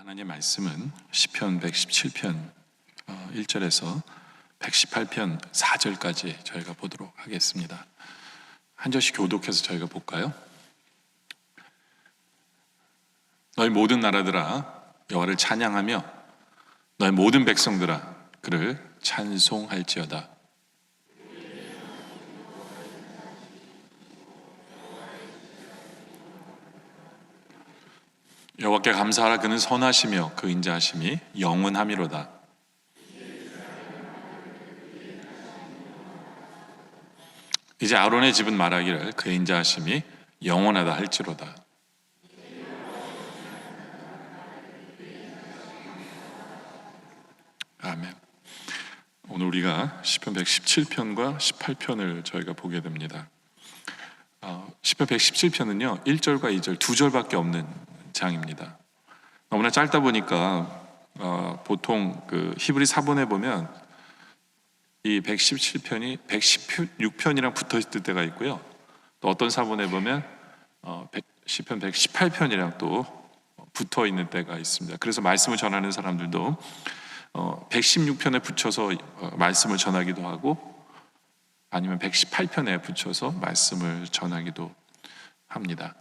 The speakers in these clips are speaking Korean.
하나님의 말씀은 시편 117편 1절에서 118편 4절까지 저희가 보도록 하겠습니다. 한 절씩 교독해서 저희가 볼까요? 너희 모든 나라들아 여호와를 찬양하며 너희 모든 백성들아 그를 찬송할지어다. 여호와께 감사하라. 그는 선하시며 그 인자하심이 영원함이로다. 이제 아론의 집은 말하기를 그 인자하심이 영원하다 할지로다. 아멘. 오늘 우리가 시편 117편과 18편을 저희가 보게 됩니다. 시편 117편은요 1절과 2절 두 절밖에 없는 장입니다. 너무나 짧다 보니까 보통 그 히브리 사본에 보면 이 117편이 116편이랑 붙어 있을 때가 있고요. 또 어떤 사본에 보면 시편 118편이랑 또 붙어 있는 때가 있습니다. 그래서 말씀을 전하는 사람들도 116편에 붙여서 말씀을 전하기도 하고 아니면 118편에 붙여서 말씀을 전하기도 합니다.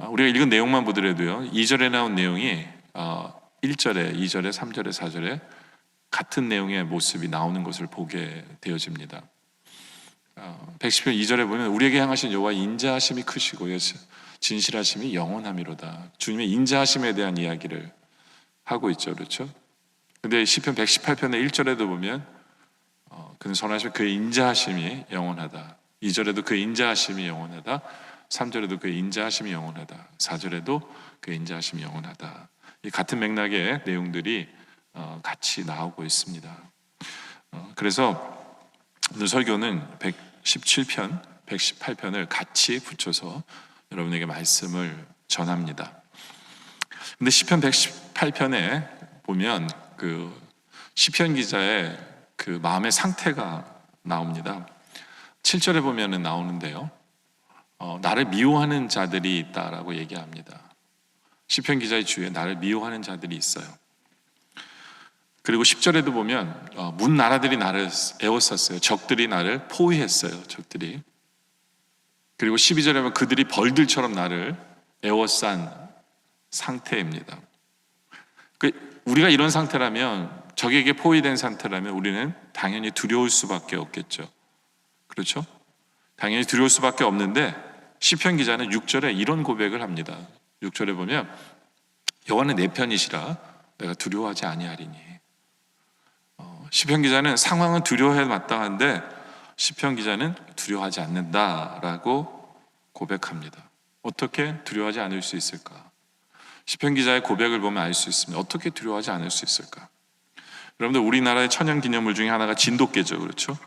우리가 읽은 내용만 보더라도요 2절에 나온 내용이 1절에, 2절에, 3절에, 4절에 같은 내용의 모습이 나오는 것을 보게 되어집니다. 110편 2절에 보면 우리에게 향하신 여호와의 인자하심이 크시고 진실하심이 영원함이로다. 주님의 인자하심에 대한 이야기를 하고 있죠. 그렇죠? 근데 시편 118편의 1절에도 보면 그는 선하시고 그의 인자하심이 영원하다. 2절에도 그의 인자하심이 영원하다. 3절에도 그의 인자하심이 영원하다. 4절에도 그의 인자하심이 영원하다. 이 같은 맥락의 내용들이 같이 나오고 있습니다. 그래서 오늘 설교는 117편, 118편을 같이 붙여서 여러분에게 말씀을 전합니다. 근데 시편 118편에 보면 그 시편 기자의 그 마음의 상태가 나옵니다. 7절에 보면은 나오는데요. 나를 미워하는 자들이 있다라고 얘기합니다. 시편 기자의 주위에 나를 미워하는 자들이 있어요. 그리고 10절에도 보면 문 나라들이 나를 에워쌌어요. 적들이 나를 포위했어요. 적들이. 그리고 12절에 보면 그들이 벌들처럼 나를 에워싼 상태입니다. 우리가 이런 상태라면, 적에게 포위된 상태라면 우리는 당연히 두려울 수밖에 없겠죠. 그렇죠? 당연히 두려울 수밖에 없는데 시편 기자는 6절에 이런 고백을 합니다. 6절에 보면 여호와는 내 편이시라 내가 두려워하지 아니하리니. 시편 기자는 상황은 두려워해 마땅한데 시편 기자는 두려워하지 않는다라고 고백합니다. 어떻게 두려워하지 않을 수 있을까? 시편 기자의 고백을 보면 알 수 있습니다. 어떻게 두려워하지 않을 수 있을까? 여러분들 우리나라의 천연기념물 중에 하나가 진돗개죠. 그렇죠?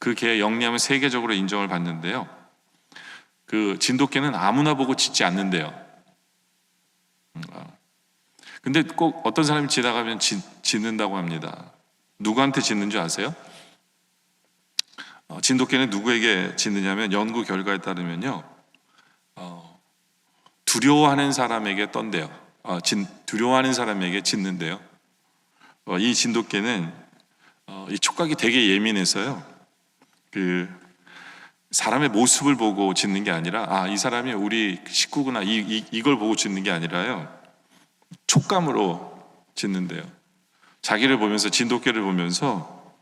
그 개의 영리함은 세계적으로 인정을 받는데요. 그 진돗개는 아무나 보고 짖지 않는데요. 근데 꼭 어떤 사람이 지나가면 짖는다고 합니다. 누구한테 짖는 줄 아세요? 진돗개는 누구에게 짖느냐면 연구 결과에 따르면요. 두려워하는 사람에게 떤대요. 두려워하는 사람에게 짖는데요. 이 진돗개는 이 촉각이 되게 예민해서요. 그 사람의 모습을 보고 짖는 게 아니라 이 사람이 우리 식구구나 이걸 보고 짖는 게 아니라요. 촉감으로 짖는데요. 자기를 보면서 진돗개를 보면서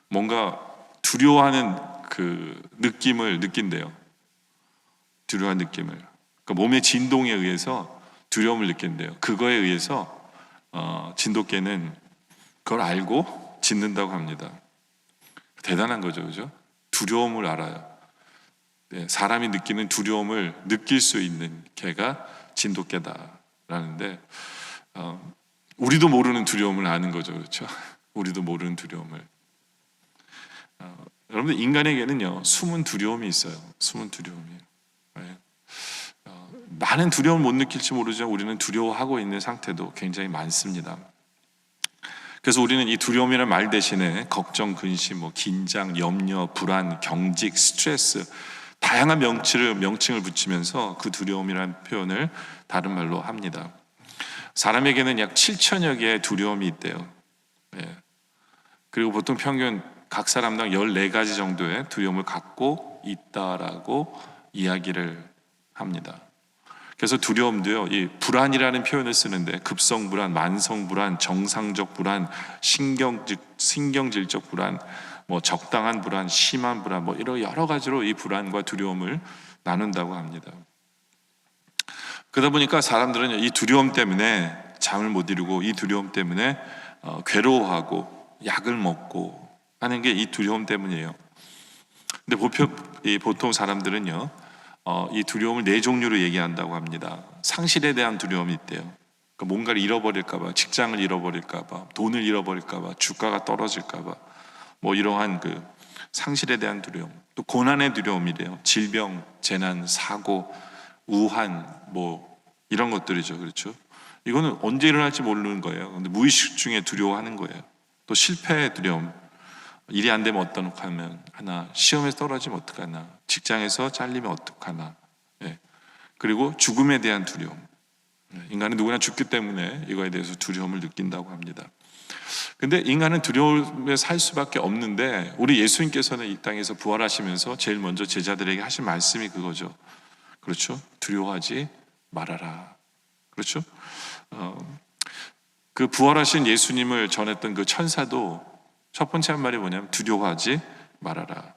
뭔가 두려워하는 그 느낌을 느낀대요. 두려워한 느낌을. 그러니까 몸의 진동에 의해서 두려움을 느낀대요. 그거에 의해서 진돗개는 그걸 알고 짖는다고 합니다. 대단한 거죠, 그죠? 두려움을 알아요. 사람이 느끼는 두려움을 느낄 수 있는 개가 진돗개다라는데 우리도 모르는 두려움을 아는 거죠, 그렇죠? 우리도 모르는 두려움을. 여러분들 인간에게는요 숨은 두려움이 있어요. 숨은 두려움이. 많은 두려움을 못 느낄지 모르지만 우리는 두려워하고 있는 상태도 굉장히 많습니다. 그래서 우리는 이 두려움이라는 말 대신에 걱정, 근심, 긴장, 염려, 불안, 경직, 스트레스 다양한 명칭을 붙이면서 그 두려움이라는 표현을 다른 말로 합니다. 사람에게는 약 7천여 개의 두려움이 있대요. 예. 그리고 보통 평균 각 사람당 14가지 정도의 두려움을 갖고 있다라고 이야기를 합니다. 그래서 두려움도요, 이 불안이라는 표현을 쓰는데 급성 불안, 만성 불안, 정상적 불안, 신경질적 불안, 뭐 적당한 불안, 심한 불안, 뭐 이런 여러 가지로 이 불안과 두려움을 나눈다고 합니다. 그러다 보니까 사람들은 이 두려움 때문에 잠을 못 이루고 이 두려움 때문에 괴로워하고 약을 먹고 하는 게 이 두려움 때문이에요. 근데 보통 사람들은요, 이 두려움을 네 종류로 얘기한다고 합니다. 상실에 대한 두려움이 있대요. 그러니까 뭔가를 잃어버릴까봐, 직장을 잃어버릴까봐, 돈을 잃어버릴까봐, 주가가 떨어질까봐, 뭐 이러한 그 상실에 대한 두려움. 또 고난의 두려움이래요. 질병, 재난, 사고, 우한, 뭐 이런 것들이죠. 그렇죠? 이거는 언제 일어날지 모르는 거예요. 근데 무의식 중에 두려워하는 거예요. 또 실패의 두려움. 일이 안 되면 어떡하면 하나, 시험에서 떨어지면 어떡하나, 직장에서 잘리면 어떡하나, 예. 그리고 죽음에 대한 두려움. 인간은 누구나 죽기 때문에 이거에 대해서 두려움을 느낀다고 합니다. 근데 인간은 두려움에 살 수밖에 없는데, 우리 예수님께서는 이 땅에서 부활하시면서 제일 먼저 제자들에게 하신 말씀이 그거죠. 그렇죠? 두려워하지 말아라. 그렇죠? 그 부활하신 예수님을 전했던 그 천사도 첫 번째 한 말이 뭐냐면 두려워하지 말아라.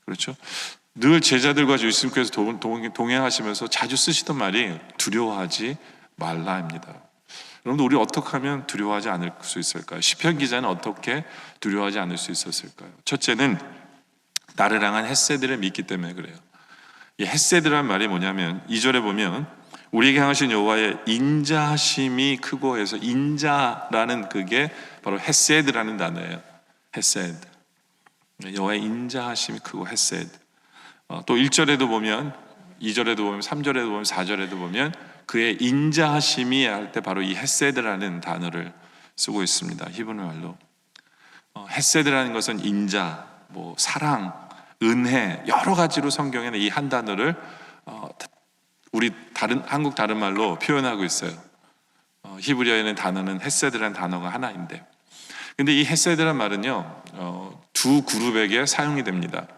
그렇죠? 늘 제자들과 예수님께서 동행하시면서 자주 쓰시던 말이 두려워하지 말라입니다. 여러분들, 우리 어떻게 하면 두려워하지 않을 수 있을까요? 시편 기자는 어떻게 두려워하지 않을 수 있었을까요? 첫째는 나를 향한 헷세드를 믿기 때문에 그래요. 이 헷세드란 말이 뭐냐면 2절에 보면 우리에게 향하신 여호와의 인자하심이 크고 해서, 인자라는 그게 바로 헷세드라는 단어예요. 헷세드. 여호와의 인자하심이 크고 헷세드. 또 1절에도 보면, 2절에도 보면, 3절에도 보면, 4절에도 보면 그의 인자하심이 할 때 바로 이 헷세드라는 단어를 쓰고 있습니다. 히브리 말로. 헷세드라는 것은 인자, 뭐 사랑, 은혜, 여러 가지로 성경에는 이 한 단어를 우리 한국 다른 말로 표현하고 있어요. 히브리어에는 단어는 헷세드라는 단어가 하나인데, 근데 이 헷세드란 말은요, 두 그룹에게 사용이 됩니다.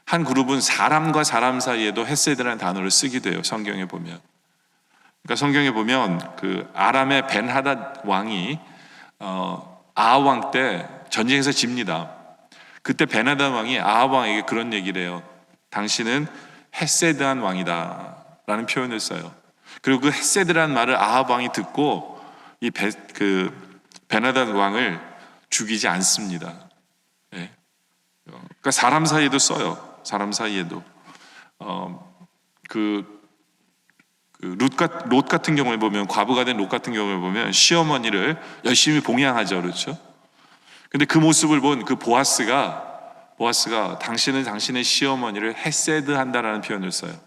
한 그룹은 사람과 사람 사이에도 헷세드라는 단어를 쓰기도 해요. 성경에 보면. 그러니까 성경에 보면 그 아람의 벤하닷 왕이 아합 왕 때 전쟁에서 집니다. 그때 벤하닷 왕이 아합 왕에게 그런 얘기를 해요. 당신은 헷세드한 왕이다 라는 표현을 써요. 그리고 그 헷세드라는 말을 아합 왕이 듣고 이 벤하닷 왕을 죽이지 않습니다. 예. 그러니까 사람 사이에도 써요. 사람 사이에도. 롯 같은 경우에 보면, 과부가 된 롯 같은 경우에 보면 시어머니를 열심히 봉양하죠. 그렇죠? 근데 그 모습을 본 그 보아스가 당신은 당신의 시어머니를 헷세드 한다라는 표현을 써요.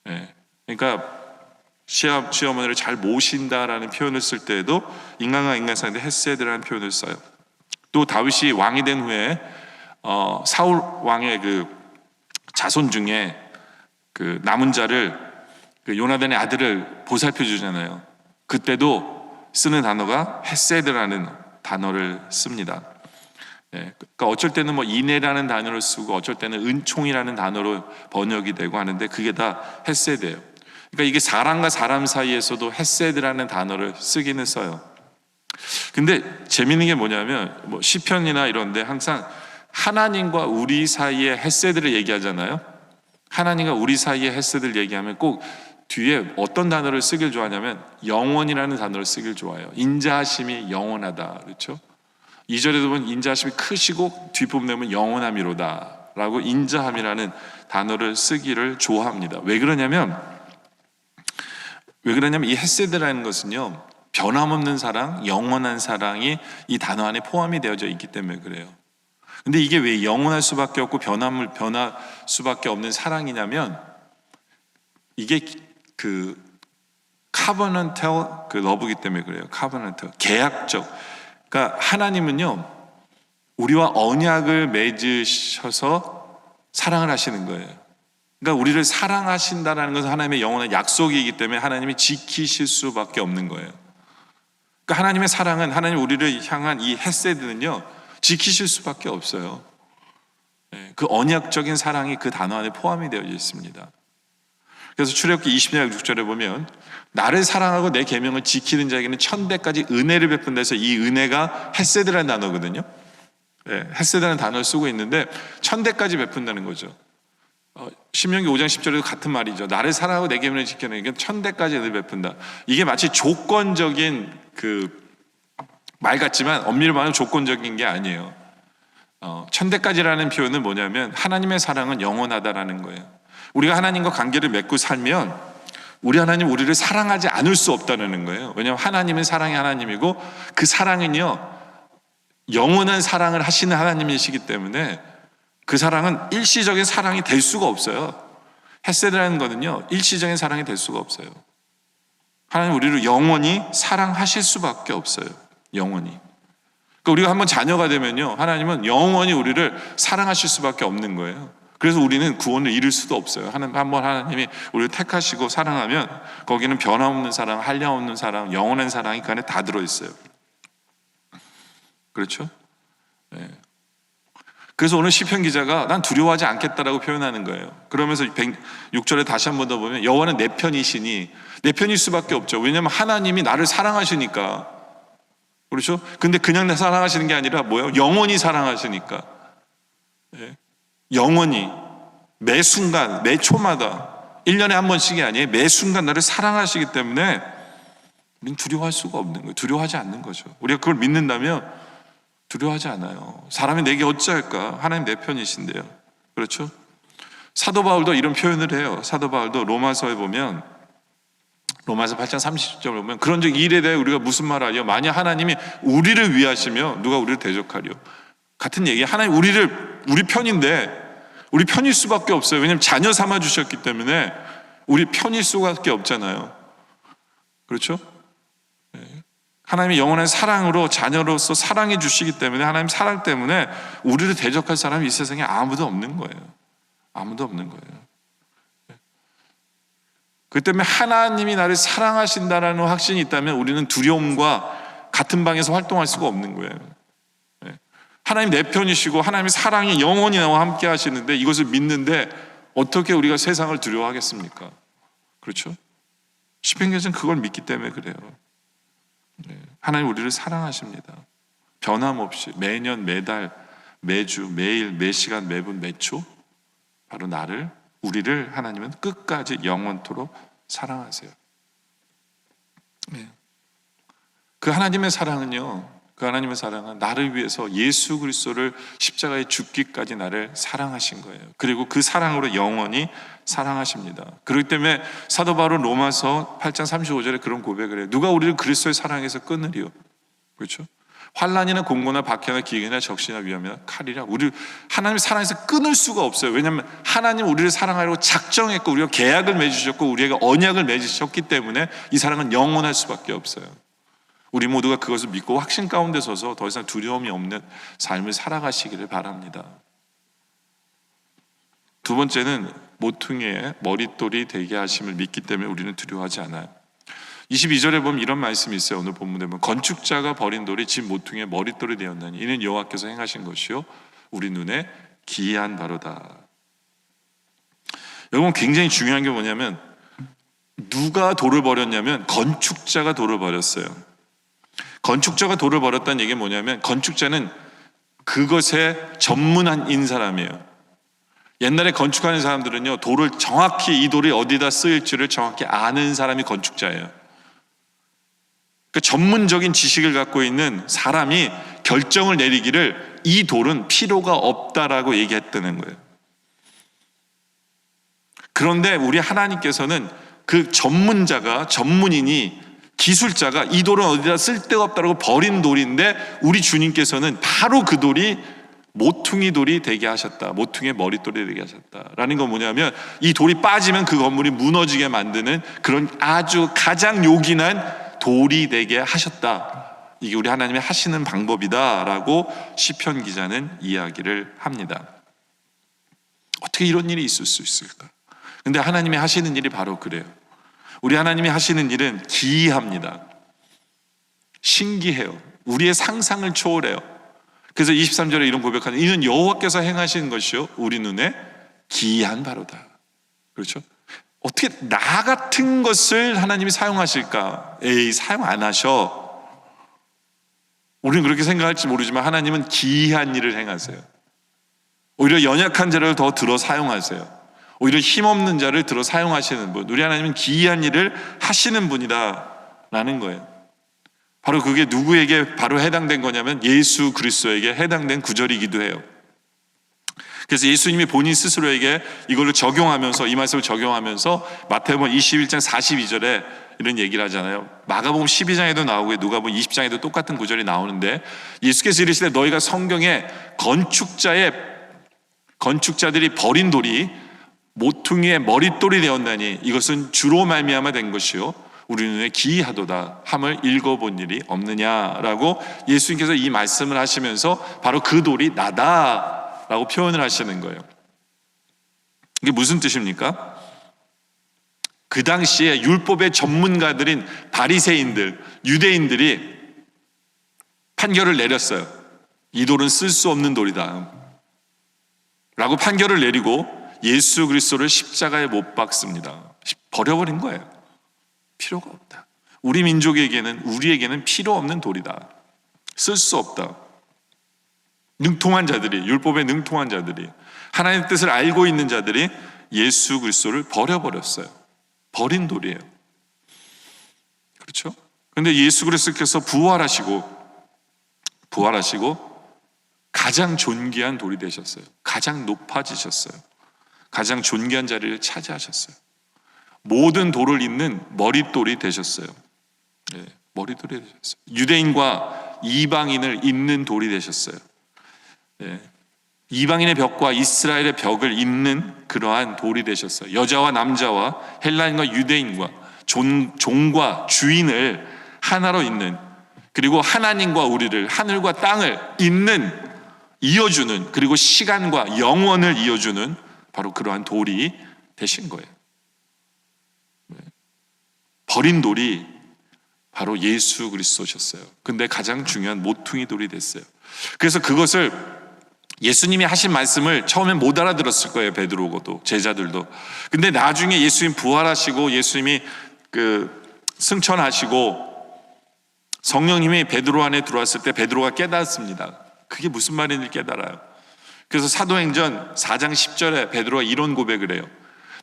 예. 그러니까 시어머니를 잘 모신다라는 표현을 쓸 때에도 인간과 인간 사이에 헷세드라는 표현을 써요. 또 다윗이 왕이 된 후에 사울 왕의 그 자손 중에 그 남은 자를, 그 요나단의 아들을 보살펴 주잖아요. 그때도 쓰는 단어가 헷세드라는 단어를 씁니다. 예, 그러니까 어쩔 때는 뭐 인애라는 단어를 쓰고 어쩔 때는 은총이라는 단어로 번역이 되고 하는데, 그게 다 헷세드예요. 그러니까 이게 사람과 사람 사이에서도 헷세드라는 단어를 쓰기는 써요. 근데 재미있는 게 뭐냐면, 뭐 시편이나 이런데 항상 하나님과 우리 사이의 헷세드를 얘기하잖아요. 하나님과 우리 사이의 헷세드를 얘기하면 꼭 뒤에 어떤 단어를 쓰길 좋아하냐면 영원이라는 단어를 쓰길 좋아해요. 인자하심이 영원하다. 그렇죠? 2절에도 보면 인자하심이 크시고 뒷부분 내면 영원함이로다 라고 인자함이라는 단어를 쓰기를 좋아합니다. 왜 그러냐면 이 헷세드라는 것은요, 변함없는 사랑, 영원한 사랑이 이 단어 안에 포함이 되어져 있기 때문에 그래요. 근데 이게 왜 영원할 수밖에 없고 변할 수밖에 없는 사랑이냐면, 이게 그 covenantal 그 러브이기 때문에 그래요. covenantal, 계약적. 그러니까 하나님은요, 우리와 언약을 맺으셔서 사랑을 하시는 거예요. 그러니까 우리를 사랑하신다라는 것은 하나님의 영원한 약속이기 때문에 하나님이 지키실 수밖에 없는 거예요. 그러니까 하나님의 사랑은, 하나님 우리를 향한 이 헤세드는요, 지키실 수밖에 없어요. 그 언약적인 사랑이 그 단어 안에 포함이 되어 있습니다. 그래서 출애굽기 20장 6절에 보면 나를 사랑하고 내 계명을 지키는 자에게는 천대까지 은혜를 베푼다 해서 이 은혜가 헤세드라는 단어거든요. 헤세드라는 단어를 쓰고 있는데 천대까지 베푼다는 거죠. 신명기 5장 10절에도 같은 말이죠. 나를 사랑하고 내 계명을 지키는 자에게는 천대까지 은혜를 베푼다. 이게 마치 조건적인 그 말 같지만 엄밀히 말하면 조건적인 게 아니에요. 천대까지라는 표현은 뭐냐면 하나님의 사랑은 영원하다라는 거예요. 우리가 하나님과 관계를 맺고 살면 우리 하나님 우리를 사랑하지 않을 수 없다는 거예요. 왜냐하면 하나님은 사랑의 하나님이고 그 사랑은요 영원한 사랑을 하시는 하나님이시기 때문에 그 사랑은 일시적인 사랑이 될 수가 없어요. 헤세드라는 거는요 일시적인 사랑이 될 수가 없어요. 하나님 우리를 영원히 사랑하실 수밖에 없어요. 영원히. 그러니까 우리가 한번 자녀가 되면요 하나님은 영원히 우리를 사랑하실 수밖에 없는 거예요. 그래서 우리는 구원을 잃을 수도 없어요. 한번 하나님이 우리를 택하시고 사랑하면 거기는 변함없는 사랑, 한량없는 사랑, 영원한 사랑이 그 안에 다 들어있어요. 그렇죠? 네. 그래서 오늘 시편 기자가 난 두려워하지 않겠다라고 표현하는 거예요. 그러면서 6절에 다시 한 번 더 보면 여호와는 내 편이시니, 내 편일 수밖에 없죠. 왜냐하면 하나님이 나를 사랑하시니까. 그렇죠? 근데 그냥 나 사랑하시는 게 아니라 뭐예요? 영원히 사랑하시니까. 네. 영원히 매 순간 매 초마다 1년에 한 번씩이 아니에요. 매 순간 나를 사랑하시기 때문에 우리는 두려워할 수가 없는 거예요. 두려워하지 않는 거죠. 우리가 그걸 믿는다면 두려워하지 않아요. 사람이 내게 어찌할까? 하나님 내 편이신데요. 그렇죠? 사도 바울도 이런 표현을 해요. 사도 바울도 로마서에 보면 로마서 8장 30절을 보면 그런 즉 일에 대해 우리가 무슨 말하리요? 만약 하나님이 우리를 위하시며 누가 우리를 대적하리요? 같은 얘기. 하나님 우리 편인데 우리 편일 수밖에 없어요. 왜냐하면 자녀 삼아 주셨기 때문에 우리 편일 수밖에 없잖아요. 그렇죠? 하나님의 영원한 사랑으로 자녀로서 사랑해 주시기 때문에 하나님 사랑 때문에 우리를 대적할 사람이 이 세상에 아무도 없는 거예요. 아무도 없는 거예요. 그 때문에 하나님이 나를 사랑하신다라는 확신이 있다면 우리는 두려움과 같은 방에서 활동할 수가 없는 거예요. 하나님 내 편이시고 하나님의 사랑이 영원히 나와 함께 하시는데 이것을 믿는데 어떻게 우리가 세상을 두려워하겠습니까? 그렇죠? 시편 기자는 그걸 믿기 때문에 그래요. 하나님 우리를 사랑하십니다. 변함없이 매년 매달 매주 매일 매시간 매분 매초 바로 우리를 하나님은 끝까지 영원토록 사랑하세요. 그 하나님의 사랑은요, 그 하나님의 사랑은 나를 위해서 예수 그리스도를 십자가에 죽기까지 나를 사랑하신 거예요. 그리고 그 사랑으로 영원히 사랑하십니다. 그렇기 때문에 사도 바울은 로마서 8장 35절에 그런 고백을 해요. 누가 우리를 그리스도의 사랑에서 끊으리요? 그렇죠? 환난이나 공고나 박해나 기근이나 적시나 위험이나 칼이라 우리 하나님의 사랑에서 끊을 수가 없어요. 왜냐하면 하나님 우리를 사랑하려고 작정했고 우리가 계약을 맺으셨고 우리에게 언약을 맺으셨기 때문에 이 사랑은 영원할 수밖에 없어요. 우리 모두가 그것을 믿고 확신 가운데 서서 더 이상 두려움이 없는 삶을 살아가시기를 바랍니다. 두 번째는 모퉁이의 머릿돌이 되게 하심을 믿기 때문에 우리는 두려워하지 않아요. 22절에 보면 이런 말씀이 있어요. 오늘 본문에 보면 건축자가 버린 돌이 집 모퉁이의 머릿돌이 되었나니 이는 여호와께서 행하신 것이요 우리 눈에 기이한 바로다. 여러분 굉장히 중요한 게 뭐냐면 누가 돌을 버렸냐면 건축자가 돌을 버렸어요. 건축자가 돌을 버렸다는 얘기는 뭐냐면 건축자는 그것에 전문인 사람이에요. 옛날에 건축하는 사람들은요 돌을 정확히 이 돌이 어디다 쓰일지를 정확히 아는 사람이 건축자예요. 그 전문적인 지식을 갖고 있는 사람이 결정을 내리기를 이 돌은 필요가 없다라고 얘기했다는 거예요. 그런데 우리 하나님께서는 그 전문인이 기술자가 이 돌은 어디다 쓸데가 없다라고 버린 돌인데 우리 주님께서는 바로 그 돌이 모퉁이 돌이 되게 하셨다. 모퉁이의 머릿돌이 되게 하셨다라는 건 뭐냐면 이 돌이 빠지면 그 건물이 무너지게 만드는 그런 아주 가장 요긴한 돌이 되게 하셨다. 이게 우리 하나님이 하시는 방법이다라고 시편 기자는 이야기를 합니다. 어떻게 이런 일이 있을 수 있을까? 근데 하나님이 하시는 일이 바로 그래요. 우리 하나님이 하시는 일은 기이합니다. 신기해요. 우리의 상상을 초월해요. 그래서 23절에 이런 고백하는, 이는 여호와께서 행하시는 것이요 우리 눈에 기이한 바로다. 그렇죠? 어떻게 나 같은 것을 하나님이 사용하실까? 에이, 사용 안 하셔. 우리는 그렇게 생각할지 모르지만 하나님은 기이한 일을 행하세요. 오히려 연약한 자를 더 들어 사용하세요. 오히려 힘없는 자를 들어 사용하시는 분, 우리 하나님은 기이한 일을 하시는 분이다라는 거예요. 바로 그게 누구에게 바로 해당된 거냐면 예수 그리스도에게 해당된 구절이기도 해요. 그래서 예수님이 본인 스스로에게 이걸로 적용하면서, 이 말씀을 적용하면서 마태복음 21장 42절에 이런 얘기를 하잖아요. 마가복음 12장에도 나오고 누가복음 20장에도 똑같은 구절이 나오는데, 예수께서 이르시되 너희가 성경에 건축자들이 버린 돌이 모퉁이의 머릿돌이 되었나니 이것은 주로 말미암아 된 것이요 우리 눈에 기이하도다 함을 읽어본 일이 없느냐라고 예수님께서 이 말씀을 하시면서 바로 그 돌이 나다라고 표현을 하시는 거예요. 이게 무슨 뜻입니까? 그 당시에 율법의 전문가들인 바리새인들, 유대인들이 판결을 내렸어요. 이 돌은 쓸 수 없는 돌이다 라고 판결을 내리고 예수 그리스도를 십자가에 못 박습니다. 버려버린 거예요. 필요가 없다. 우리 민족에게는, 우리에게는 필요 없는 돌이다. 쓸 수 없다. 능통한 자들이, 율법에 능통한 자들이, 하나님의 뜻을 알고 있는 자들이 예수 그리스도를 버려버렸어요. 버린 돌이에요. 그렇죠? 그런데 예수 그리스도께서 부활하시고 가장 존귀한 돌이 되셨어요. 가장 높아지셨어요. 가장 존귀한 자리를 차지하셨어요. 모든 돌을 잇는 머릿돌이 되셨어요. 네, 머릿돌이 되셨어요. 유대인과 이방인을 잇는 돌이 되셨어요. 네, 이방인의 벽과 이스라엘의 벽을 잇는 그러한 돌이 되셨어요. 여자와 남자와 헬라인과 유대인과 종과 주인을 하나로 잇는, 그리고 하나님과 우리를, 하늘과 땅을 이어주는, 그리고 시간과 영원을 이어주는 바로 그러한 돌이 되신 거예요. 버린 돌이 바로 예수 그리스도셨어요. 근데 가장 중요한 모퉁이 돌이 됐어요. 그래서 그것을 예수님이 하신 말씀을 처음엔 못 알아들었을 거예요. 베드로도 제자들도. 근데 나중에 예수님 부활하시고 예수님이 승천하시고 성령님이 베드로 안에 들어왔을 때 베드로가 깨닫습니다. 그게 무슨 말인지 깨달아요. 그래서 사도행전 4장 10절에 베드로가 이런 고백을 해요.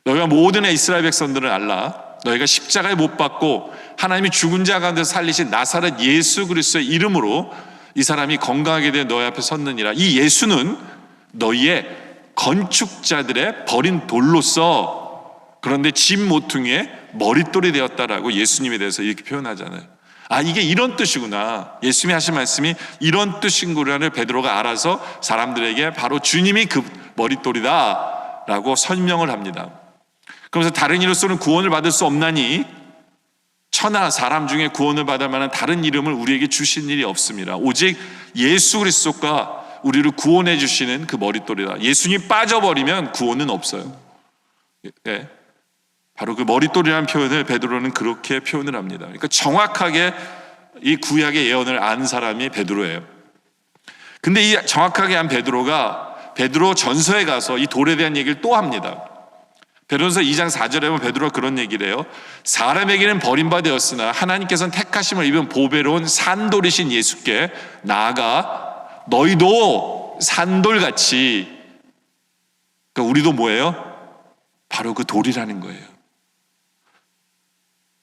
너희가 모든 이스라엘 백성들을 알라. 너희가 십자가에 못 박고 하나님이 죽은 자 가운데서 살리신 나사렛 예수 그리스도의 이름으로 이 사람이 건강하게 되어 너희 앞에 섰느니라. 이 예수는 너희의 건축자들의 버린 돌로서, 그런데 집 모퉁이의 머릿돌이 되었다라고 예수님에 대해서 이렇게 표현하잖아요. 아, 이게 이런 뜻이구나. 예수님이 하신 말씀이 이런 뜻인구나를 베드로가 알아서 사람들에게 바로 주님이 그 머릿돌이다 라고 설명을 합니다. 그러면서 다른 이로서는 구원을 받을 수 없나니 천하 사람 중에 구원을 받을 만한 다른 이름을 우리에게 주신 일이 없습니다. 오직 예수 그리스도가 우리를 구원해 주시는 그 머릿돌이다. 예수님이 빠져버리면 구원은 없어요. 예. 바로 그 머릿돌이라는 표현을 베드로는 그렇게 표현을 합니다. 그러니까 정확하게 이 구약의 예언을 안 사람이 베드로예요. 근데 이 정확하게 한 베드로가 베드로 전서에 가서 이 돌에 대한 얘기를 또 합니다. 베드로전서 2장 4절에 보면 베드로가 그런 얘기를 해요. 사람에게는 버림받았으나 하나님께서는 택하심을 입은 보배로운 산돌이신 예수께 나아가 너희도 산돌같이, 그러니까 우리도 뭐예요? 바로 그 돌이라는 거예요.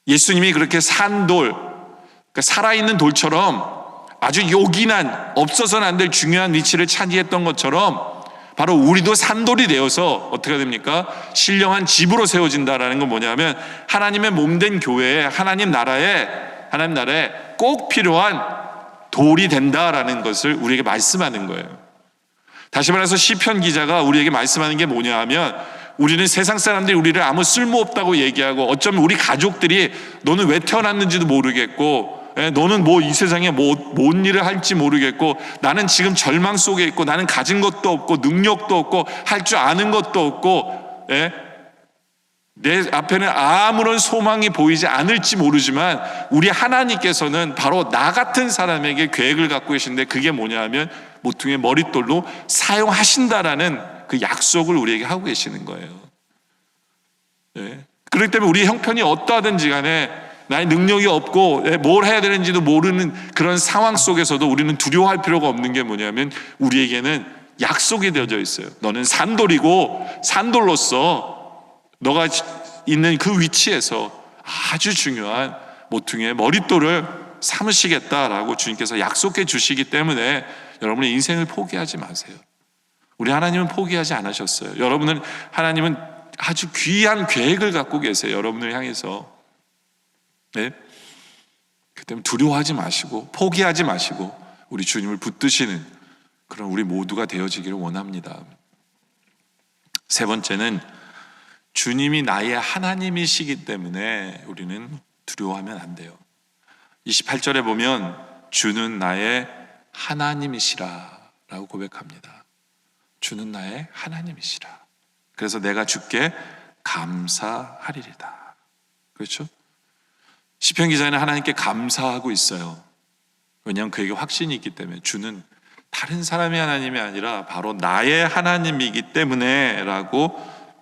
예수님이 그렇게 산돌, 그러니까 살아있는 돌처럼 아주 요긴한, 없어서는 안 될 중요한 위치를 차지했던 것처럼 바로 우리도 산돌이 되어서 어떻게 됩니까? 신령한 집으로 세워진다라는 건 뭐냐면 하나님의 몸된 교회에, 하나님 나라에 꼭 필요한 돌이 된다라는 것을 우리에게 말씀하는 거예요. 다시 말해서 시편 기자가 우리에게 말씀하는 게 뭐냐 하면, 우리는 세상 사람들이 우리를 아무 쓸모없다고 얘기하고, 어쩌면 우리 가족들이 너는 왜 태어났는지도 모르겠고, 너는 뭐 이 세상에 뭔 일을 할지 모르겠고, 나는 지금 절망 속에 있고, 나는 가진 것도 없고 능력도 없고 할 줄 아는 것도 없고, 내 앞에는 아무런 소망이 보이지 않을지 모르지만 우리 하나님께서는 바로 나 같은 사람에게 계획을 갖고 계신데, 그게 뭐냐 하면 모퉁이의 머릿돌로 사용하신다라는 그 약속을 우리에게 하고 계시는 거예요. 네. 그렇기 때문에 우리 형편이 어떠하든지 간에 나의 능력이 없고 뭘 해야 되는지도 모르는 그런 상황 속에서도 우리는 두려워할 필요가 없는 게 뭐냐면, 우리에게는 약속이 되어져 있어요. 너는 산돌이고 산돌로서 너가 있는 그 위치에서 아주 중요한 모퉁이의 머릿돌을 삼으시겠다라고 주님께서 약속해 주시기 때문에 여러분의 인생을 포기하지 마세요. 우리 하나님은 포기하지 않으셨어요. 하나님은 아주 귀한 계획을 갖고 계세요. 여러분을 향해서. 네? 그 때문에 두려워하지 마시고 포기하지 마시고 우리 주님을 붙드시는 그런 우리 모두가 되어지기를 원합니다. 세 번째는, 주님이 나의 하나님이시기 때문에 우리는 두려워하면 안 돼요. 28절에 보면 주는 나의 하나님이시라 라고 고백합니다. 주는 나의 하나님이시라. 그래서 내가 주께 감사하리이다. 그렇죠? 시편 기자는 하나님께 감사하고 있어요. 왜냐하면 그에게 확신이 있기 때문에, 주는 다른 사람의 하나님이 아니라 바로 나의 하나님이기 때문에 라고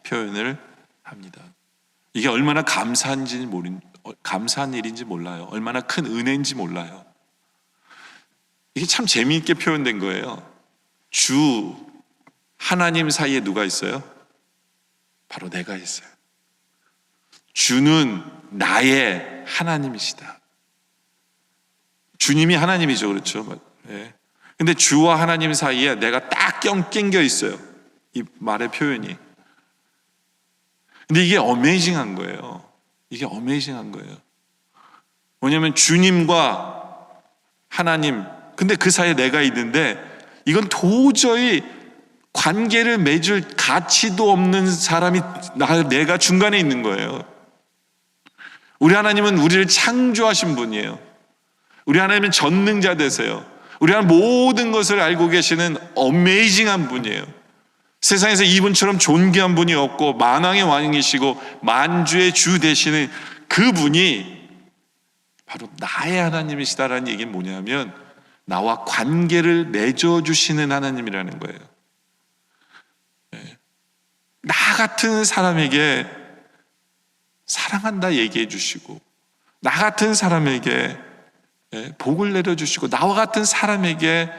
표현을 합니다. 이게 얼마나 감사한 일인지 몰라요. 얼마나 큰 은혜인지 몰라요. 이게 참 재미있게 표현된 거예요. 주 하나님 사이에 누가 있어요? 바로 내가 있어요. 주는 나의 하나님이시다. 주님이 하나님이죠. 그렇죠? 네. 근데 주와 하나님 사이에 내가 딱 껴 있어요. 이 말의 표현이. 근데 이게 어메이징한 거예요. 이게 어메이징한 거예요. 왜냐하면 주님과 하나님, 근데 그 사이에 내가 있는데 이건 도저히 관계를 맺을 가치도 없는 사람이 내가 중간에 있는 거예요. 우리 하나님은 우리를 창조하신 분이에요. 우리 하나님은 전능자 되세요. 우리 하나님 모든 것을 알고 계시는 어메이징한 분이에요. 세상에서 이분처럼 존귀한 분이 없고 만왕의 왕이시고 만주의 주 되시는 그분이 바로 나의 하나님이시다라는 얘기는 뭐냐면, 나와 관계를 맺어주시는 하나님이라는 거예요. 나 같은 사람에게 사랑한다 얘기해 주시고, 나 같은 사람에게 복을 내려주시고, 나와 같은 사람에게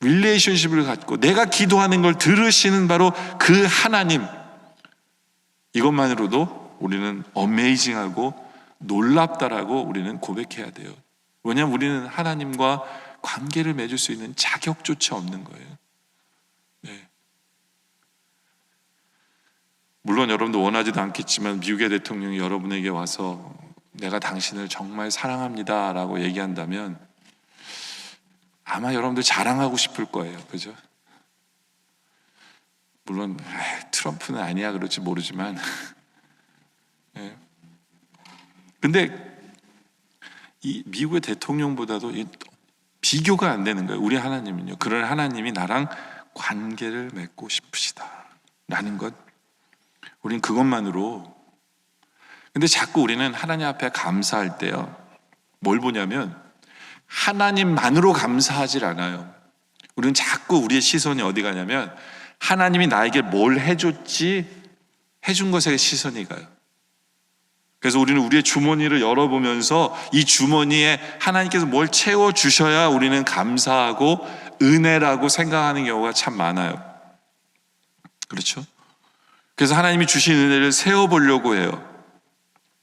릴레이션십을 갖고 내가 기도하는 걸 들으시는 바로 그 하나님, 이것만으로도 우리는 어메이징하고 놀랍다라고 우리는 고백해야 돼요. 왜냐하면 우리는 하나님과 관계를 맺을 수 있는 자격조차 없는 거예요. 네. 물론 여러분도 원하지도 않겠지만 미국의 대통령이 여러분에게 와서 내가 당신을 정말 사랑합니다 라고 얘기한다면 아마 여러분들 자랑하고 싶을 거예요. 그죠? 물론 트럼프는 아니야 그럴지 모르지만 네. 근데 이 미국의 대통령보다도 비교가 안 되는 거예요. 우리 하나님은요, 그런 하나님이 나랑 관계를 맺고 싶으시다 라는 것, 우린 그것만으로. 근데 자꾸 우리는 하나님 앞에 감사할 때요, 뭘 보냐면 하나님만으로 감사하질 않아요. 우리는 자꾸 우리의 시선이 어디 가냐면 하나님이 나에게 뭘 해줬지, 해준 것에 시선이 가요. 그래서 우리는 우리의 주머니를 열어보면서 이 주머니에 하나님께서 뭘 채워주셔야 우리는 감사하고 은혜라고 생각하는 경우가 참 많아요. 그렇죠? 그래서 하나님이 주신 은혜를 세어보려고 해요.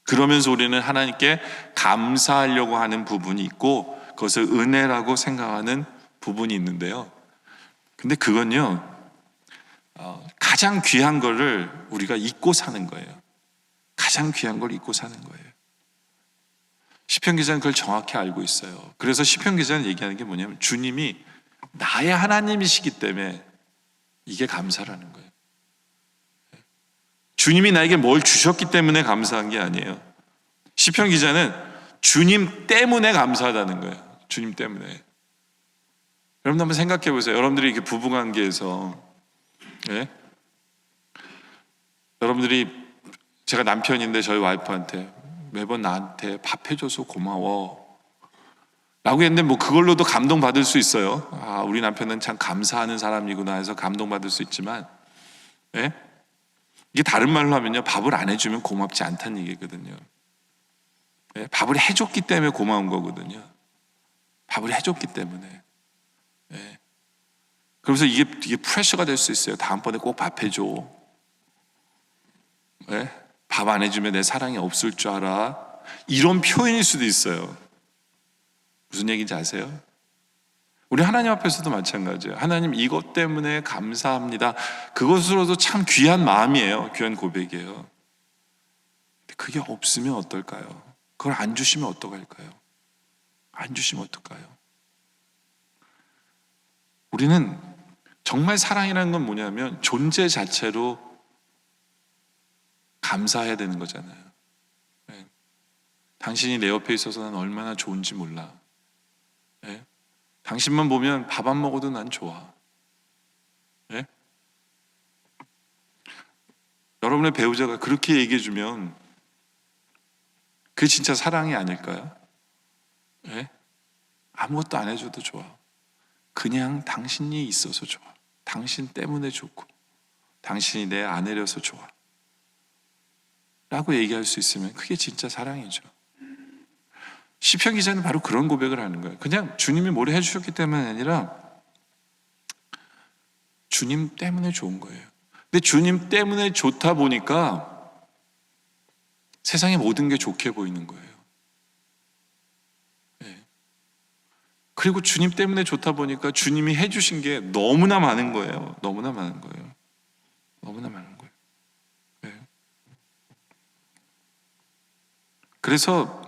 그러면서 우리는 하나님께 감사하려고 하는 부분이 있고 그것을 은혜라고 생각하는 부분이 있는데요. 근데 그건요, 가장 귀한 거를 우리가 잊고 사는 거예요. 가장 귀한 걸 잊고 사는 거예요. 시편 기자는 그걸 정확히 알고 있어요. 그래서 시편 기자는 얘기하는 게 뭐냐면 주님이 나의 하나님이시기 때문에 이게 감사라는 거예요. 주님이 나에게 뭘 주셨기 때문에 감사한 게 아니에요. 시편 기자는 주님 때문에 감사하다는 거예요. 주님 때문에. 여러분 한번 생각해 보세요. 여러분들이 이렇게 부부관계에서 여러분들이, 제가 남편인데 저희 와이프한테 매번 나한테 밥 해줘서 고마워 라고 했는데, 뭐 그걸로도 감동받을 수 있어요. 아, 우리 남편은 참 감사하는 사람이구나 해서 감동받을 수 있지만, 예? 이게 다른 말로 하면요, 밥을 안 해주면 고맙지 않다는 얘기거든요. 예? 밥을 해줬기 때문에 고마운 거거든요. 밥을 해줬기 때문에. 예? 그러면서 이게 프레셔가 될 수 있어요. 다음번에 꼭 밥 해줘. 예? 밥 안 해주면 내 사랑이 없을 줄 알아. 이런 표현일 수도 있어요. 무슨 얘기인지 아세요? 우리 하나님 앞에서도 마찬가지예요. 하나님, 이것 때문에 감사합니다. 그것으로도 참 귀한 마음이에요. 귀한 고백이에요. 근데 그게 없으면 어떨까요? 그걸 안 주시면 어떡할까요? 안 주시면 어떨까요? 우리는 정말 사랑이라는 건 뭐냐면 존재 자체로 감사해야 되는 거잖아요. 네. 당신이 내 옆에 있어서 난 얼마나 좋은지 몰라. 네? 당신만 보면 밥 안 먹어도 난 좋아. 네? 여러분의 배우자가 그렇게 얘기해주면 그게 진짜 사랑이 아닐까요? 네? 아무것도 안 해줘도 좋아. 그냥 당신이 있어서 좋아. 당신 때문에 좋고, 당신이 내 아내려서 좋아 라고 얘기할 수 있으면 그게 진짜 사랑이죠. 시편 기자는 바로 그런 고백을 하는 거예요. 그냥 주님이 뭘 해주셨기 때문이 아니라 주님 때문에 좋은 거예요. 근데 주님 때문에 좋다 보니까 세상의 모든 게 좋게 보이는 거예요. 네. 그리고 주님 때문에 좋다 보니까 주님이 해주신 게 너무나 많은 거예요. 너무나 많은 거예요. 너무나 많은 거예요. 네. 그래서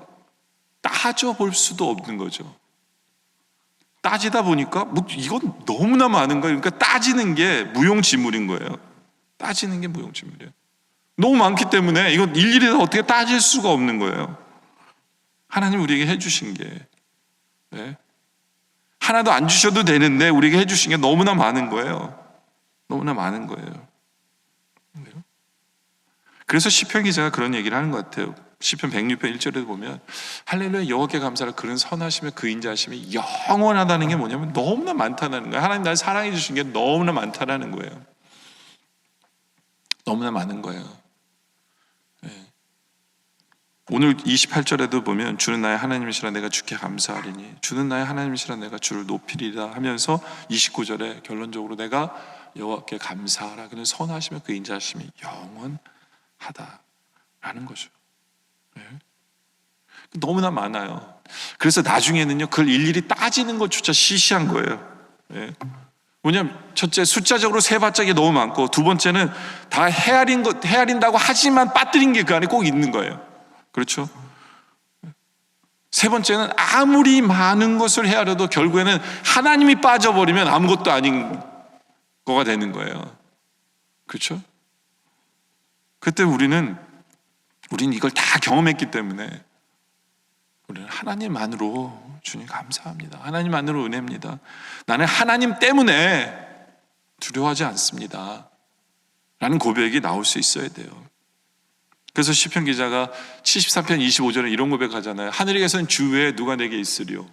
따져볼 수도 없는 거죠. 따지다 보니까 뭐 이건 너무나 많은 거예요. 그러니까 따지는 게 무용지물인 거예요. 따지는 게 무용지물이에요. 너무 많기 때문에 이건 일일이 다 어떻게 따질 수가 없는 거예요. 하나님 우리에게 해주신 게, 네. 하나도 안 주셔도 되는데 우리에게 해주신 게 너무나 많은 거예요. 너무나 많은 거예요. 그래서 시편 기자가 그런 얘기를 하는 것 같아요. 시편 106편 1절에도 보면 할렐루야 여호와께 감사를, 그런 선하심에 그 인자하심이 영원하다는 게 뭐냐면 너무나 많다는 거예요. 하나님 날 사랑해 주신 게 너무나 많다는 거예요. 너무나 많은 거예요. 네. 오늘 28절에도 보면 주는 나의 하나님이시라 내가 주께 감사하리니, 주는 나의 하나님이시라 내가 주를 높이리라 하면서 29절에 결론적으로 내가 여호와께 감사하라, 그는 선하심에 그 인자하심이 영원하다라는 거죠. 네. 너무나 많아요. 그래서 나중에는요 그걸 일일이 따지는 것조차 시시한 거예요. 네. 뭐냐면 첫째, 숫자적으로 세발짝이 너무 많고, 두 번째는 다 헤아린다고 하지만 빠뜨린 게 그 안에 꼭 있는 거예요. 그렇죠? 세 번째는 아무리 많은 것을 헤아려도 결국에는 하나님이 빠져버리면 아무것도 아닌 거가 되는 거예요. 그렇죠? 그때 우리는 이걸 다 경험했기 때문에 우리는 하나님만으로 주님 감사합니다. 하나님만으로 은혜입니다. 나는 하나님 때문에 두려워하지 않습니다 라는 고백이 나올 수 있어야 돼요. 그래서 시편 기자가 73편 25절에 이런 고백하잖아요. 하늘에게서는 주 외에 누가 내게 있으리요,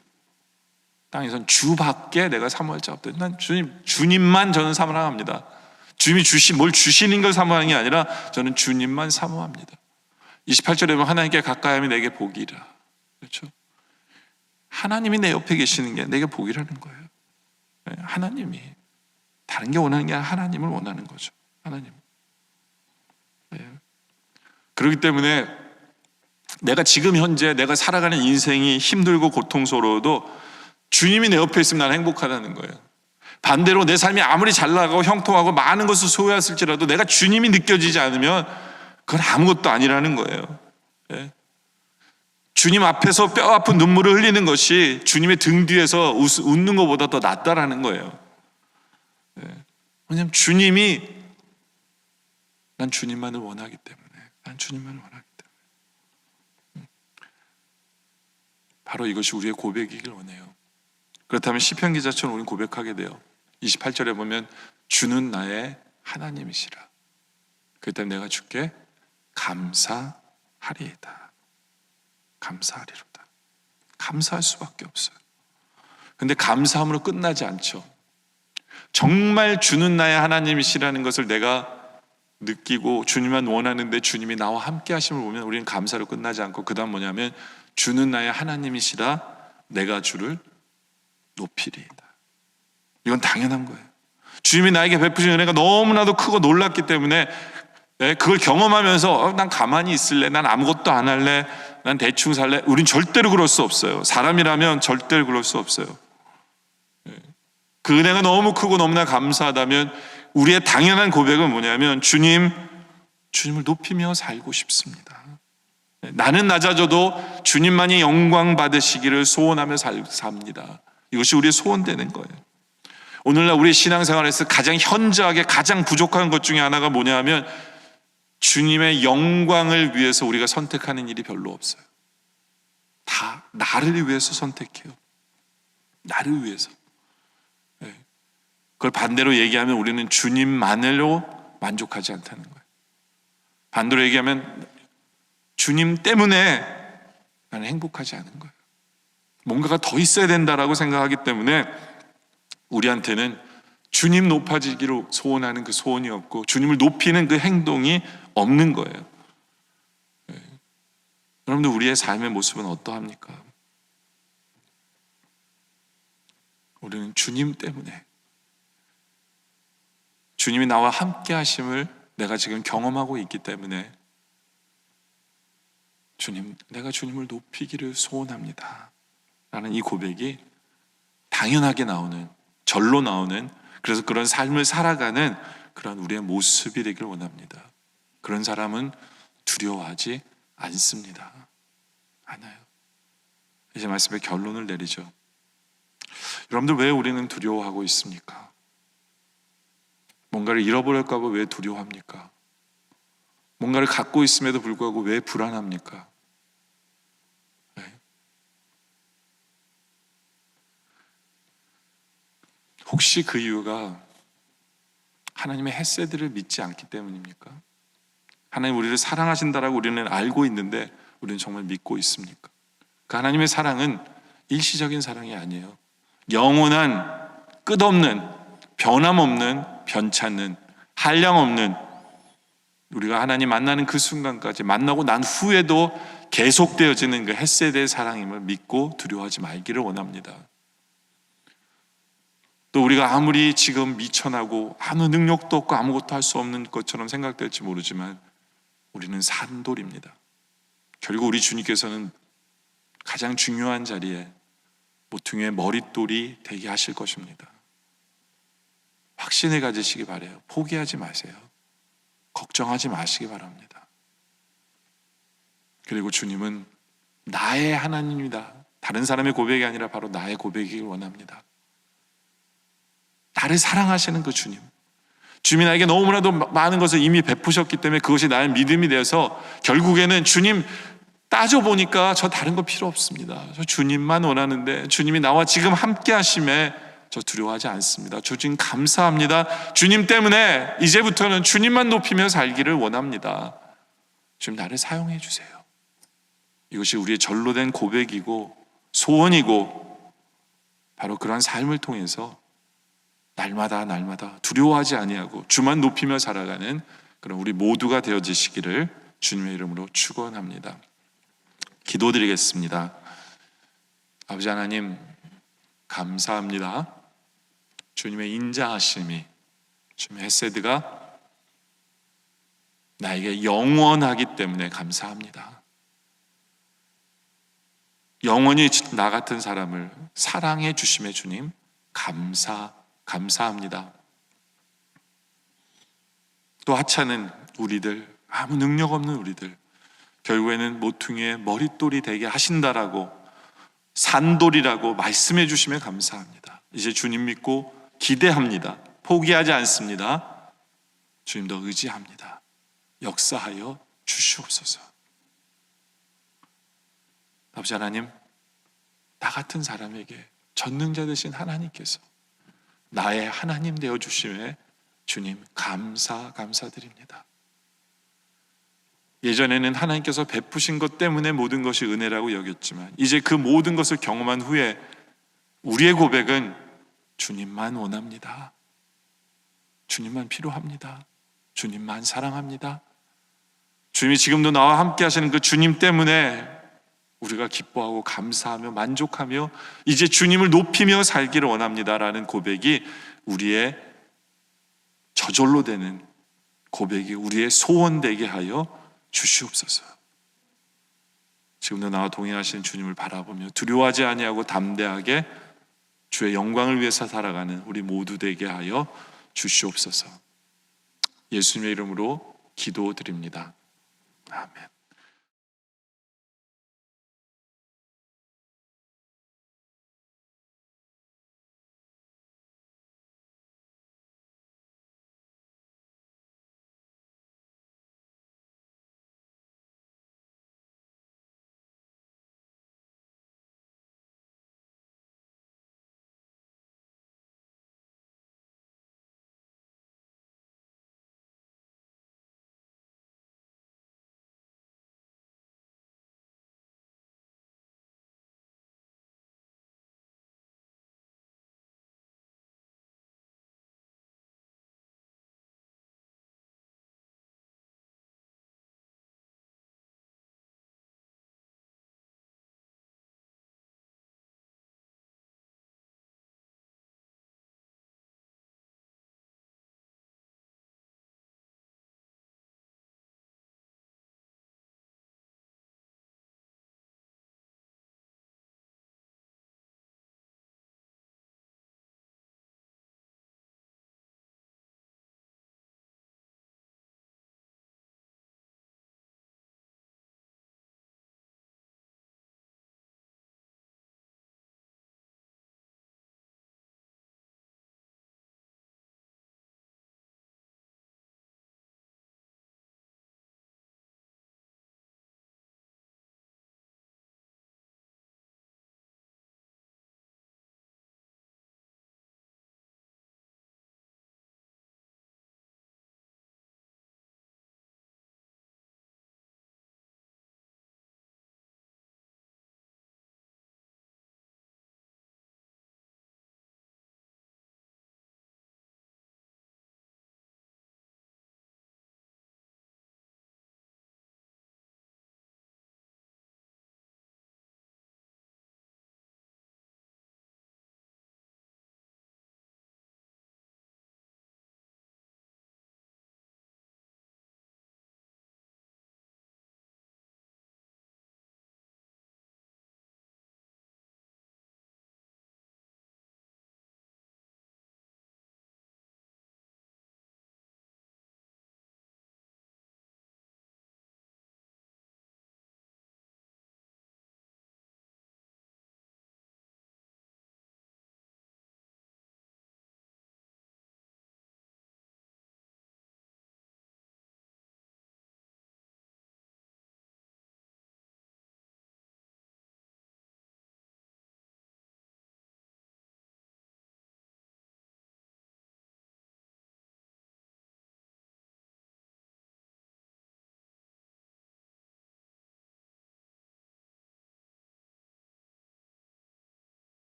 땅에서는 주밖에 내가 사모할 자 없다. 난 주님만 저는 사모합니다. 주님이 뭘 주시는 걸 사모하는 게 아니라 저는 주님만 사모합니다. 28절에 보면 하나님께 가까이 하면 내게 복이라. 그렇죠? 하나님이 내 옆에 계시는 게 내게 복이라는 거예요. 하나님이, 다른 게 원하는 게 아니라 하나님을 원하는 거죠. 하나님. 네. 그렇기 때문에 내가 지금 현재 내가 살아가는 인생이 힘들고 고통스러워도 주님이 내 옆에 있으면 나는 행복하다는 거예요. 반대로 내 삶이 아무리 잘 나가고 형통하고 많은 것을 소유했을지라도 내가 주님이 느껴지지 않으면 그건 아무것도 아니라는 거예요. 네. 주님 앞에서 뼈 아픈 눈물을 흘리는 것이 주님의 등 뒤에서 웃는 것보다 더 낫다라는 거예요. 네. 왜냐하면 난 주님만을 원하기 때문에, 난 주님만을 원하기 때문에. 바로 이것이 우리의 고백이길 원해요. 그렇다면 시편 기자처럼 우리는 고백하게 돼요. 28절에 보면 주는 나의 하나님이시라. 그때 내가 주께 감사하리이다. 감사하리로다. 감사할 수밖에 없어요. 근데 감사함으로 끝나지 않죠. 정말 주는 나의 하나님이시라는 것을 내가 느끼고 주님만 원하는데 주님이 나와 함께 하심을 보면 우리는 감사로 끝나지 않고 그 다음 뭐냐면 주는 나의 하나님이시라 내가 주를 높이리이다. 이건 당연한 거예요. 주님이 나에게 베푸신 은혜가 너무나도 크고 놀랍기 때문에 그걸 경험하면서 난 가만히 있을래, 난 아무것도 안 할래, 난 대충 살래. 우린 절대로 그럴 수 없어요. 사람이라면 절대로 그럴 수 없어요. 그 은혜가 너무 크고 너무나 감사하다면 우리의 당연한 고백은 뭐냐면 주님을 높이며 살고 싶습니다. 나는 낮아져도 주님만이 영광 받으시기를 소원하며 삽니다. 이것이 우리의 소원되는 거예요. 오늘날 우리 신앙생활에서 가장 현저하게 가장 부족한 것 중에 하나가 뭐냐면 주님의 영광을 위해서 우리가 선택하는 일이 별로 없어요. 다 나를 위해서 선택해요. 나를 위해서. 그걸 반대로 얘기하면 우리는 주님만으로 만족하지 않다는 거예요. 반대로 얘기하면 주님 때문에 나는 행복하지 않은 거예요. 뭔가가 더 있어야 된다라고 생각하기 때문에 우리한테는 주님 높아지기로 소원하는 그 소원이 없고 주님을 높이는 그 행동이 없는 거예요. 여러분들 우리의 삶의 모습은 어떠합니까? 우리는 주님 때문에 주님이 나와 함께 하심을 내가 지금 경험하고 있기 때문에 주님, 내가 주님을 높이기를 소원합니다 라는 이 고백이 당연하게 나오는, 절로 나오는, 그래서 그런 삶을 살아가는 그런 우리의 모습이 되길 원합니다. 그런 사람은 두려워하지 않습니다. 않아요. 이제 말씀의 결론을 내리죠. 여러분들 왜 우리는 두려워하고 있습니까? 뭔가를 잃어버릴까 봐 왜 두려워합니까? 뭔가를 갖고 있음에도 불구하고 왜 불안합니까? 네. 혹시 그 이유가 하나님의 헤세드를 믿지 않기 때문입니까? 하나님 우리를 사랑하신다라고 우리는 알고 있는데 우리는 정말 믿고 있습니까? 그 하나님의 사랑은 일시적인 사랑이 아니에요. 영원한, 끝없는, 변함없는, 변찮는, 한량없는, 우리가 하나님 만나는 그 순간까지 만나고 난 후에도 계속되어지는 그 헤세드의 사랑임을 믿고 두려워하지 말기를 원합니다. 또 우리가 아무리 지금 미천하고 아무 능력도 없고 아무것도 할 수 없는 것처럼 생각될지 모르지만 우리는 산돌입니다. 결국 우리 주님께서는 가장 중요한 자리에 모퉁이의 머릿돌이 되게 하실 것입니다. 확신을 가지시기 바라요. 포기하지 마세요. 걱정하지 마시기 바랍니다. 그리고 주님은 나의 하나님이다. 다른 사람의 고백이 아니라 바로 나의 고백이길 원합니다. 나를 사랑하시는 그 주님. 주님이 나에게 너무나도 많은 것을 이미 베푸셨기 때문에 그것이 나의 믿음이 되어서 결국에는 주님 따져보니까 저 다른 거 필요 없습니다. 저 주님만 원하는데 주님이 나와 지금 함께 하심에 저 두려워하지 않습니다. 주님 감사합니다. 주님 때문에 이제부터는 주님만 높이며 살기를 원합니다. 주님 나를 사용해 주세요. 이것이 우리의 절로 된 고백이고 소원이고 바로 그러한 삶을 통해서 날마다 두려워하지 아니하고 주만 높이며 살아가는 그런 우리 모두가 되어지시기를 주님의 이름으로 축원합니다. 기도드리겠습니다. 아버지 하나님 감사합니다. 주님의 인자하심이, 주님의 헤세드가 나에게 영원하기 때문에 감사합니다. 영원히 나 같은 사람을 사랑해 주심에 주님 감사합니다. 또 하찮은 우리들, 아무 능력 없는 우리들, 결국에는 모퉁이의 머릿돌이 되게 하신다라고, 산돌이라고 말씀해 주시면 감사합니다. 이제 주님 믿고 기대합니다. 포기하지 않습니다. 주님 더 의지합니다. 역사하여 주시옵소서. 아버지 하나님, 나 같은 사람에게 전능자 되신 하나님께서 나의 하나님 되어 주심에 주님 감사드립니다. 예전에는 하나님께서 베푸신 것 때문에 모든 것이 은혜라고 여겼지만 이제 그 모든 것을 경험한 후에 우리의 고백은 주님만 원합니다. 주님만 필요합니다. 주님만 사랑합니다. 주님이 지금도 나와 함께 하시는 그 주님 때문에 우리가 기뻐하고 감사하며 만족하며 이제 주님을 높이며 살기를 원합니다라는 고백이 우리의 저절로 되는 고백이 우리의 소원되게 하여 주시옵소서. 지금도 나와 동행하시는 주님을 바라보며 두려워하지 아니하고 담대하게 주의 영광을 위해서 살아가는 우리 모두 되게 하여 주시옵소서. 예수님의 이름으로 기도드립니다. 아멘.